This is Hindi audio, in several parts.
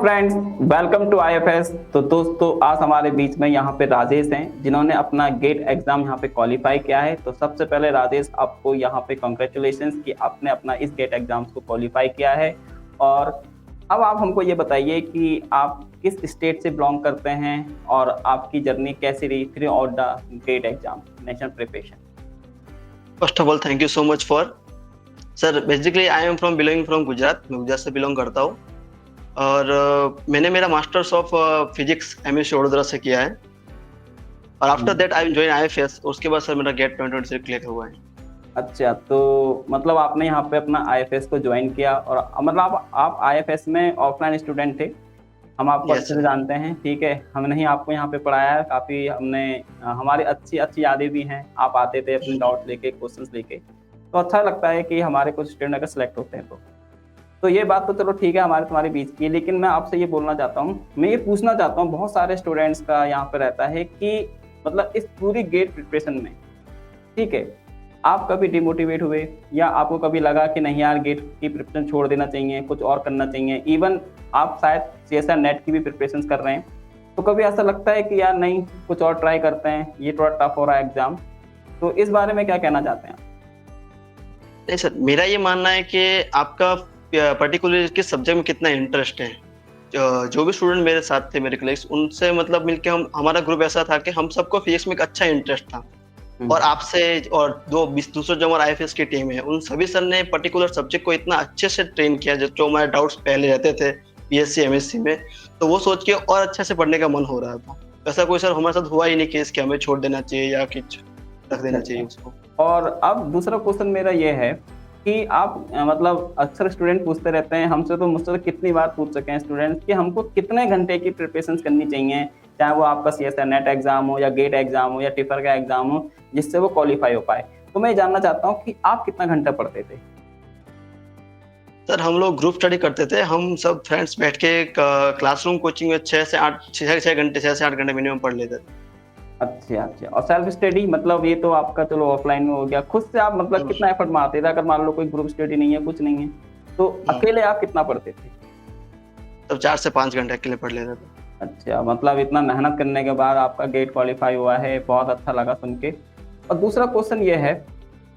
Friends, welcome to IFS. तो दोस्तों, आज हमारे बीच में यहाँ पे राजेश हैं जिन्होंने अपना गेट एग्जाम यहाँ पे क्वालिफाई किया है। तो सबसे पहले राजेश, आपको यहाँ पे कॉन्ग्रेचुलेशंस कि आपने अपना इस गेट एग्जाम्स को क्वालिफाई किया है। और अब आप हमको ये बताइए कि आप किस स्टेट से बिलोंग करते हैं और आपकी जर्नी कैसी रही throughout the GATE exam national preparation. First of all thank you so much for sir. Basically I am belonging from Gujarat. मैं गुजरात से बिलोंग करता हूँ और मैंने मेरा masters of physics MSc Vadodara से किया है और after that I join IFS. उसके बाद सर मेरा गेट 2026 क्लियर हुआ है। अच्छा, तो मतलब आपने यहाँ पे अपना आईएफएस को ज्वाइन किया और मतलब आप आईएफएस में ऑफलाइन स्टूडेंट थे। हम आपको अच्छे से जानते हैं, ठीक है। हमने ही आपको यहाँ पे पढ़ाया है, काफ़ी हमने हमारी अच्छी अच्छी यादें भी हैं। आप आते थे अपने डाउट लेके, क्वेश्चंस लेके, तो अच्छा लगता है कि हमारे कुछ स्टूडेंट अगर सेलेक्ट होते हैं तो ये बात तो चलो ठीक है हमारे तुम्हारे बीच की। लेकिन मैं आपसे ये बोलना चाहता हूँ, मैं ये पूछना चाहता हूँ, बहुत सारे स्टूडेंट्स का यहाँ पे रहता है कि मतलब इस पूरी गेट प्रिपरेशन में, ठीक है, आप कभी डिमोटिवेट हुए या आपको कभी लगा कि नहीं यार गेट की प्रिपरेशन छोड़ देना चाहिए, कुछ और करना चाहिए। इवन आप शायद सीएसआर नेट की भी प्रिपरेशन कर रहे हैं, तो कभी ऐसा लगता है कि यार नहीं कुछ और ट्राई करते हैं, ये थोड़ा टफ हो रहा है एग्जाम। तो इस बारे में क्या कहना चाहते हैं आप? नहीं सर, मेरा ये मानना है कि आपका पर्टिकुलर किस सब्जेक्ट में कितना इंटरेस्ट है। जो भी स्टूडेंट मेरे साथ थे, मेरे कलीग्स, उनसे मतलब मिलके हमारा ग्रुप ऐसा था कि हम सबको फिजिक्स में एक अच्छा इंटरेस्ट था। और आपसे और दूसरे जो हमारा आईएफएस की टीम है, उन सभी सर ने पर्टिकुलर सब्जेक्ट को इतना अच्छे से ट्रेन किया जो हमारे डाउट्स पहले रहते थे बीएससी एमएससी में, तो वो सोच के और अच्छे से पढ़ने का मन हो रहा था। ऐसा कोई सर हमारे साथ हुआ ही नहीं केस कि हमें छोड़ देना चाहिए या कुछ रख देना चाहिए उसको। और अब दूसरा क्वेश्चन मेरा ये है कि आप मतलब अक्सर स्टूडेंट पूछते रहते हैं हमसे, तो मुझसे कितनी बार पूछ सके हैं स्टूडेंट्स कि हमको कितने घंटे की प्रिपरेशन करनी चाहिए, चाहे वो आपका सीएसआर नेट एग्जाम हो या गेट एग्जाम हो या टिफर का एग्जाम हो, जिससे वो क्वालिफाई हो पाए। तो मैं जानना चाहता हूँ कि आप कितना घंटा पढ़ते थे? सर हम लोग ग्रुप स्टडी करते थे। हम सब फ्रेंड्स बैठ के क्लासरूम कोचिंग में 6 से 8 घंटे मिनिमम पढ़ लेते थे। अच्छा। और सेल्फ स्टडी मतलब ये तो आपका चलो ऑफलाइन में हो गया, खुद से आप मतलब कितना एफर्ट मारते थे? अगर मान लो कोई ग्रुप स्टडी नहीं है, कुछ नहीं है, तो अकेले आप कितना पढ़ते थे? तब 4 से 5 घंटे अकेले पढ़ लेते थे। अच्छा, मतलब इतना मेहनत करने के बाद आपका गेट क्वालिफाई हुआ है, बहुत अच्छा लगा सुन के। और दूसरा क्वेश्चन ये है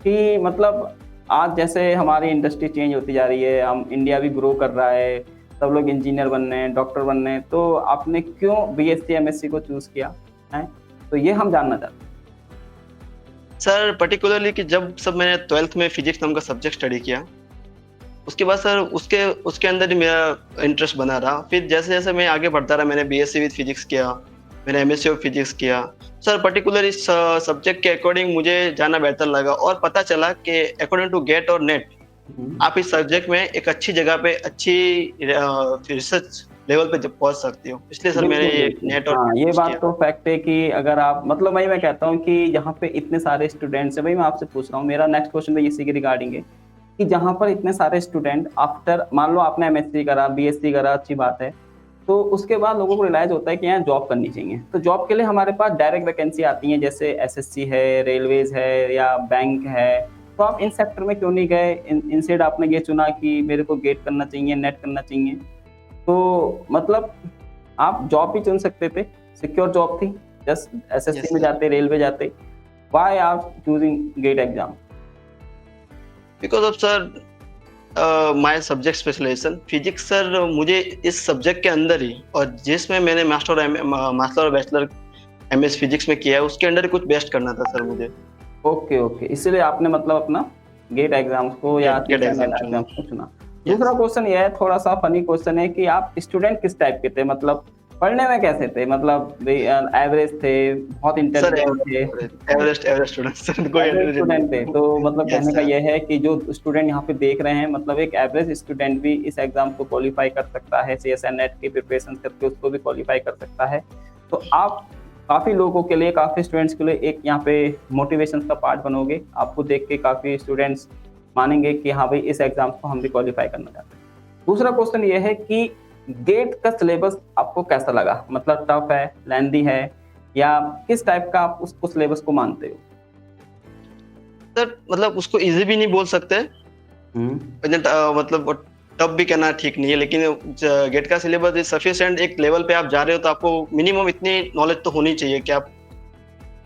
कि मतलब आज जैसे हमारी इंडस्ट्री चेंज होती जा रही है, हम इंडिया भी ग्रो कर रहा है, सब लोग इंजीनियर बन रहे हैं, डॉक्टर बन रहे हैं, तो आपने क्यों बीएससी एमएससी को चूज किया है? तो ये हम जानना चाहते हैं सर। पर्टिकुलरली कि जब सब मैंने 12th में फिजिक्स नाम का सब्जेक्ट स्टडी किया, उसके बाद सर उसके अंदर ही मेरा इंटरेस्ट बना रहा। फिर जैसे जैसे मैं आगे बढ़ता रहा, मैंने बीएससी विद फिजिक्स किया, मैंने एमएससी ऑफ फिजिक्स किया। सर पर्टिकुलर इस सब्जेक्ट के अकॉर्डिंग मुझे जाना बेहतर लगा और पता चला कि अकॉर्डिंग टू गेट और नेट आप इस सब्जेक्ट में एक अच्छी जगह पे अच्छी रिसर्च लेवल पे पहुंच सकती हो। इसलिए सर मैंने ये नेट और ये बात तो फैक्ट है कि अगर आप मतलब मैं कहता हूँ कि यहाँ पे इतने सारे स्टूडेंट्स हैं, भाई मैं आपसे पूछ रहा हूँ, मेरा नेक्स्ट क्वेश्चन भी इसी के रिगार्डिंग है कि जहाँ पर इतने सारे स्टूडेंट आफ्टर मान लो आपने एमएससी करा, बीएससी करा, अच्छी बात है, तो उसके बाद लोगों को रियलाइज होता है कि यहाँ जॉब करनी चाहिए। तो जॉब के लिए हमारे पास डायरेक्ट वैकेंसी आती है, जैसे एसएससी है, रेलवेज है या बैंक है। तो आप इन सेक्टर में क्यों नहीं गए? इंस्टेड आपने ये चुना कि मेरे को गेट करना चाहिए, नेट करना चाहिए। तो मतलब आप जॉब भी चुन सकते थे, सिक्योर जॉब थी, जस्ट एसएससी में जाते, रेलवे जाते। व्हाई आप choosing GATE exam? Because of sir my subject specialisation physics. Sir मुझे इस सब्जेक्ट के अंदर ही और जिसमें मैंने मास्टर और बैचलर एमएस फिजिक्स में किया है, उसके अंदर कुछ बेस्ट करना था सर मुझे। ओके, इसलिए आपने मतलब अपना गेट एग्जाम्स को या एग्जाम को चुना। दूसरा क्वेश्चन ये है, थोड़ा सा फनी क्वेश्चन है कि आप स्टूडेंट किस टाइप के थे? मतलब पढ़ने में कैसे थे? मतलब एवरेज थे, बहुत इंटेलिजेंट थे? एवरेज स्टूडेंट थे। तो मतलब कहने का ये है कि जो स्टूडेंट यहाँ पे देख रहे हैं, मतलब एक एवरेज स्टूडेंट भी इस एग्जाम को क्वालिफाई कर सकता है, सीएसआर नेट की प्रिपरेशन करके उसको भी क्वालिफाई कर सकता है। तो आप काफ़ी लोगों के लिए, काफ़ी स्टूडेंट्स के लिए एक यहाँ पे मोटिवेशन का पार्ट बनोगे। आपको देख के काफ़ी स्टूडेंट्स मानेंगे कि हाँ भाई इस एग्जाम को हम भी क्वालिफाई करना चाहते हैं। दूसरा क्वेश्चन ये है कि गेट का सिलेबस आपको कैसा लगा? मतलब टफ है, लेंथी है, या किस टाइप का आप उसको सिलेबस को मानते हो? सर मतलब उसको इजी भी नहीं बोल सकते, मतलब तब भी कहना ठीक नहीं है, लेकिन गेट का सिलेबस इज सफिशिएंट। एक लेवल पे आप जा रहे हो तो आपको मिनिमम इतनी नॉलेज तो होनी चाहिए कि आप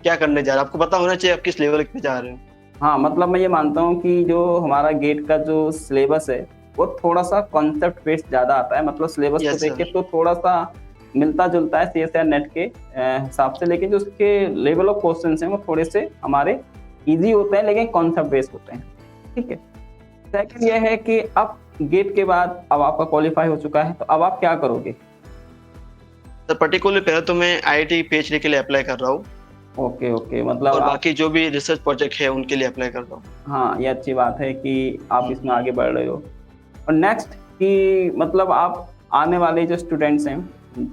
क्या करने जा रहे हो, आपको पता होना चाहिए आप किस लेवल पे जा रहे हो। हाँ, मतलब मैं ये मानता हूँ कि जो हमारा गेट का जो सिलेबस है वो थोड़ा सा कॉन्सेप्ट बेस्ड ज़्यादा आता है, मतलब सिलेबस को यस देख के सर। तो थोड़ा सा मिलता जुलता है सीएसआर नेट के हिसाब से, लेकिन जो उसके लेवल ऑफ क्वेश्चन हैं वो थोड़े से हमारे इजी होते हैं लेकिन कॉन्सेप्ट बेस्ड होते हैं। ठीक है। सेकंड ये है कि अब गेट के बाद अब आपका क्वालिफाई हो चुका है, तो अब आप क्या करोगे? सर पर्टिकुलरली पहले तो मैं आईआईटी पीएचडी के लिए अप्लाई कर रहा हूँ, ओके ओके, मतलब और आप, बाकी जो भी रिसर्च प्रोजेक्ट है उनके लिए अप्लाई कर रहा हूँ। हाँ ये अच्छी बात है कि आप इसमें आगे बढ़ रहे हो। और नेक्स्ट कि मतलब आप आने वाले जो स्टूडेंट्स हैं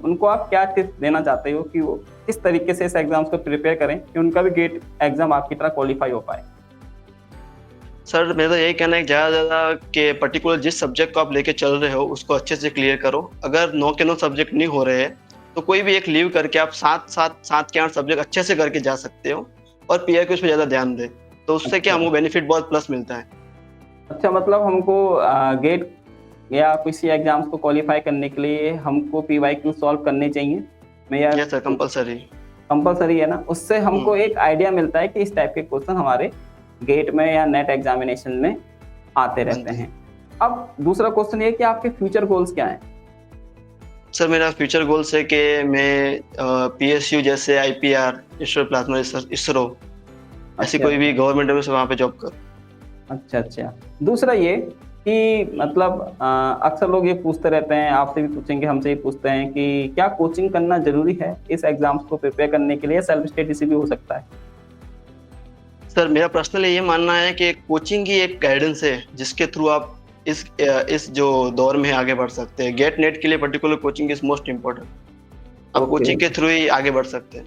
उनको आप क्या टिप्स देना चाहते हो कि वो किस तरीके से इस एग्जाम्स को प्रिपेयर करें कि उनका भी गेट एग्जाम आपकी तरह क्वालिफाई हो पाए? सर मेरा तो यही कहना है कि ज़्यादा से ज़्यादा कि पर्टिकुलर जिस सब्जेक्ट को आप लेके चल रहे हो उसको अच्छे से क्लियर करो। अगर 9 के 9 सब्जेक्ट नहीं हो रहे हैं तो कोई भी एक लीव करके आप 7 के 8 सब्जेक्ट अच्छे से करके जा सकते हो, और पीआईक्यूज पे ज़्यादा ध्यान दें, तो उससे क्या अच्छा हमको बेनिफिट बहुत प्लस मिलता है। अच्छा, मतलब हमको गेट या किसी एग्जाम्स को क्वालिफाई करने के लिए हमको पीवाईक्यू सॉल्व करने चाहिए? मैं या यस सर, कंपलसरी। कंपलसरी है ना, उससे हमको एक आइडिया मिलता है कि इस टाइप के क्वेश्चन हमारे गेट में या नेट एग्जामिनेशन में आते रहते हैं। अब दूसरा क्वेश्चन ये कि आपके फ्यूचर गोल्स क्या हैं? सर मेरा फ्यूचर गोल्स है कि मैं पीएसयू जैसे आईपीआर, ईश्वर प्लाज्मा रिसर्च, इसरो, ऐसी अच्छा कोई भी गवर्नमेंट से वहाँ पे जॉब करूँ। अच्छा अच्छा। दूसरा ये कि मतलब अक्सर लोग ये पूछते रहते हैं, आपसे भी पूछेंगे, हमसे भी पूछते हैं कि क्या कोचिंग करना जरूरी है इस एग्जाम्स को प्रिपेयर करने के लिए, सेल्फ स्टडी से भी हो सकता है? सर मेरा पर्सनली ये मानना है कि कोचिंग ही एक गाइडेंस है जिसके थ्रू आप इस जो दौर में आगे बढ़ सकते हैं। गेट नेट के लिए particular coaching is most important. आप ओके कोचिंग के थ्रू ही आगे बढ़ सकते हैं।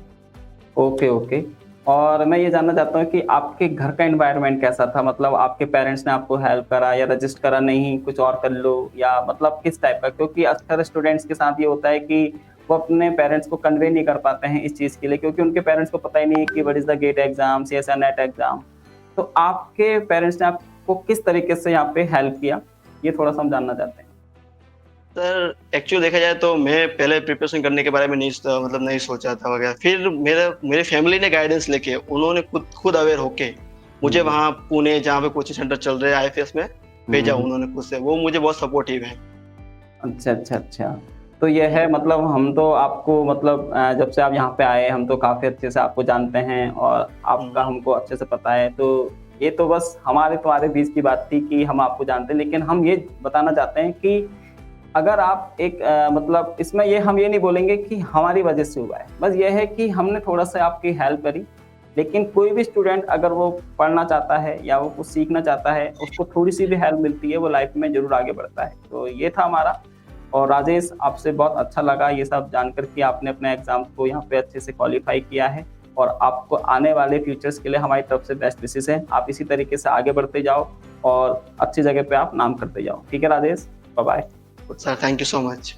Okay okay. और मैं ये जानना चाहता हूँ कि आपके घर का एनवायरनमेंट कैसा था? मतलब आपके पेरेंट्स ने आपको हेल्प करा या रजिस्ट करा, नहीं कुछ और कर लो, या मतलब किस टाइप का? क्योंकि अक्सर स्टूडेंट्स के साथ ये होता है कि वो अपने पेरेंट्स को कन्वे नहीं कर पाते हैं इस चीज़ के लिए, क्योंकि उनके पेरेंट्स को पता ही नहीं है कि what is the GATE exam, CSR NET exam. तो आपके पेरेंट्स ने आपको किस तरीके से यहाँ पे हेल्प किया, ये थोड़ा सा हम जानना चाहते हैं। सर एक्चुअली देखा जाए तो मैं पहले प्रिपरेशन करने के बारे में नहीं सोचा था वगैरह। फिर मेरे फैमिली ने गाइडेंस लेके, उन्होंने खुद अवेयर होके मुझे वहाँ पुणे जहाँ पे कोचिंग सेंटर चल रहे हैं आईएफएस में भेजा उन्होंने खुद से। वो मुझे बहुत सपोर्टिव है। अच्छा अच्छा अच्छा। तो ये है, मतलब हम तो आपको मतलब जब से आप यहाँ पे आए हम तो काफ़ी अच्छे से आपको जानते हैं और आपका हमको अच्छे से पता है। तो ये तो बस हमारे तुम्हारे बीच की बात थी कि हम आपको जानते हैं, लेकिन हम ये बताना चाहते हैं कि अगर आप एक मतलब इसमें हम ये नहीं बोलेंगे कि हमारी वजह से हुआ है, बस ये है कि हमने थोड़ा सा आपकी हेल्प करी। लेकिन कोई भी स्टूडेंट अगर वो पढ़ना चाहता है या वो कुछ सीखना चाहता है, उसको थोड़ी सी भी हेल्प मिलती है, वो लाइफ में ज़रूर आगे बढ़ता है। तो ये था हमारा। और राजेश, आपसे बहुत अच्छा लगा ये सब जानकर कि आपने अपने एग्ज़ाम्स को यहाँ पे अच्छे से क्वालिफ़ाई किया है और आपको आने वाले फ्यूचर्स के लिए हमारी तरफ से बेस्ट विशेस हैं। आप इसी तरीके से आगे बढ़ते जाओ और अच्छी जगह पे आप नाम करते जाओ। ठीक है Rajesh, bye bye. Sir thank you so much.